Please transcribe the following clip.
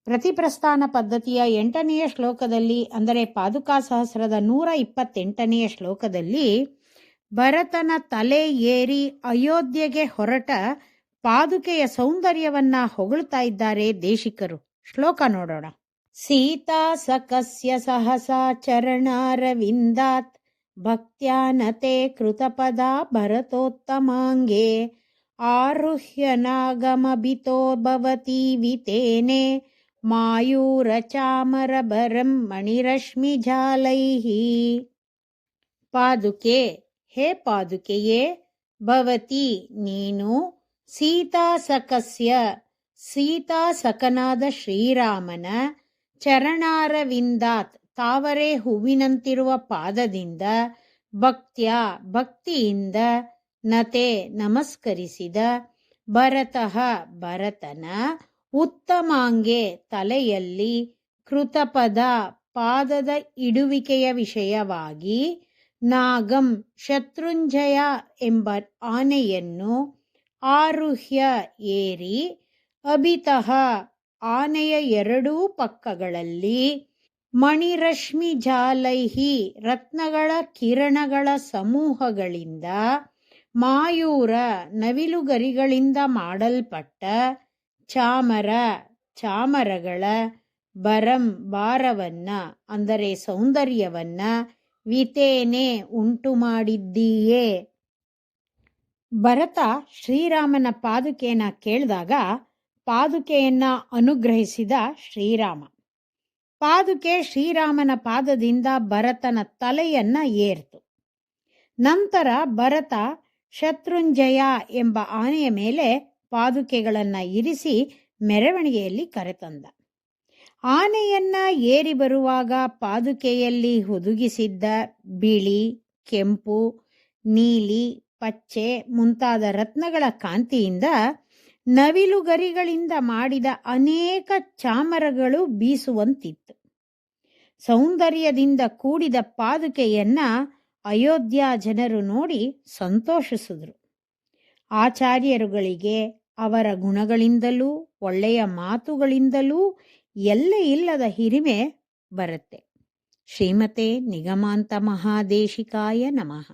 ಪ್ರತಿಪ್ರಸ್ಥಾನ ಪದ್ಧತಿಯ 8ನೆಯ ಶ್ಲೋಕದಲ್ಲಿ, ಅಂದರೆ ಪಾದುಕಾ ಸಹಸ್ರದ 128ನೆಯ ಶ್ಲೋಕದಲ್ಲಿ, ಭರತನ ತಲೆ ಏರಿ ಅಯೋಧ್ಯೆಗೆ ಹೊರಟ ಪಾದುಕೆಯ ಸೌಂದರ್ಯವನ್ನ ಹೊಗಳ್ತಾ ಇದ್ದಾರೆ ದೇಶಿಕರು. ಶ್ಲೋಕ ನೋಡೋಣ. ಸೀತಾ ಸಕಸ್ಯ ಸಹಸಾ ಚರಣಾರವಿಂದಾತ್ ಭಕ್ತ್ಯಾನತೆ ಕೃತಪದ ಭರತೋತ್ತಮಾಂಗೆ ಆರುಹ್ಯ ನಾಗಮಭಿತೋ ಭವತಿ ವಿತೇನೆ ಮಾಯೂರ ಚಾಮರ ಭರಂ ಮಣಿರಶ್ಮಿ ಜಾಲೈಹಿ. ಪಾದುಕೆ, ಹೇ ಪಾದುಕೆಯೇ, ಭವತಿ ನೀನು, ಸೀತಾ ಸಕಸ್ಯ ಸೀತಾ ಸಕನಾದ ಶ್ರೀರಾಮನ, ಚರಣಾರವಿಂದಾತ್ ತಾವರೆ ಹೂವಿನಂತಿರುವ ಪಾದದಿಂದ, ಭಕ್ತ್ಯ ಭಕ್ತಿಯಿಂದ, ನತೆ ನಮಸ್ಕರಿಸಿದ, ಭರತಃ ಭರತನ, ಉತ್ತಮಾಂಗೆ ತಲೆಯಲ್ಲಿ, ಕೃತಪದ ಪಾದದ ಇಡುವಿಕೆಯ ವಿಷಯವಾಗಿ, ನಾಗಂ ಶತ್ರುಂಜಯ ಎಂಬ ಆನೆಯನ್ನು, ಆರುಹ್ಯ ಏರಿ, ಅಭಿತಃ ಆನೆಯ ಎರಡೂ ಪಕ್ಕಗಳಲ್ಲಿ, ಮಣಿರಶ್ಮಿ ಜಾಲೈಹಿ ರತ್ನಗಳ ಕಿರಣಗಳ ಸಮೂಹಗಳಿಂದ, ಮಾಯೂರ ನವಿಲುಗರಿಗಳಿಂದ ಮಾಡಲ್ಪಟ್ಟ, ಚಾಮರ ಚಾಮರಗಳ, ಭರಂ ಭಾರವನ್ನ ಅಂದರೆ ಸೌಂದರ್ಯವನ್ನ, ವಿತೇನೆ ಉಂಟು ಮಾಡಿದ್ದೀಯೇ. ಭರತ ಶ್ರೀರಾಮನ ಪಾದುಕೆಯನ್ನ ಕೇಳಿದಾಗ ಪಾದುಕೆಯನ್ನ ಅನುಗ್ರಹಿಸಿದ ಶ್ರೀರಾಮ. ಪಾದುಕೆ ಶ್ರೀರಾಮನ ಪಾದದಿಂದ ಭರತನ ತಲೆಯನ್ನ ಏರ್ತು. ನಂತರ ಭರತ ಶತ್ರುಂಜಯ ಎಂಬ ಆನೆಯ ಮೇಲೆ ಪಾದುಕೆಗಳನ್ನು ಇರಿಸಿ ಮೆರವಣಿಗೆಯಲ್ಲಿ ಕರೆತಂದ. ಆನೆಯನ್ನ ಏರಿ ಬರುವಾಗ ಪಾದುಕೆಯಲ್ಲಿ ಹುದುಗಿಸಿದ್ದ ಬಿಳಿ, ಕೆಂಪು, ನೀಲಿ, ಪಚ್ಚೆ ಮುಂತಾದ ರತ್ನಗಳ ಕಾಂತಿಯಿಂದ ನವಿಲುಗರಿಗಳಿಂದ ಮಾಡಿದ ಅನೇಕ ಚಾಮರಗಳು ಬೀಸುವಂತಿತ್ತು. ಸೌಂದರ್ಯದಿಂದ ಕೂಡಿದ ಪಾದುಕೆಯನ್ನ ಅಯೋಧ್ಯ ಜನರು ನೋಡಿ ಸಂತೋಷಿಸಿದ್ರು. ಆಚಾರ್ಯರುಗಳಿಗೆ ಅವರ ಗುಣಗಳಿಂದಲೂ ಒಳ್ಳೆಯ ಮಾತುಗಳಿಂದಲೂ ಎಲ್ಲೇ ಇಲ್ಲದ ಹಿರಿಮೆ ಬರುತ್ತೆ. ಶ್ರೀಮತೆ ನಿಗಮಾಂತ ಮಹಾದೇಶಿಕಾಯ ನಮಃ.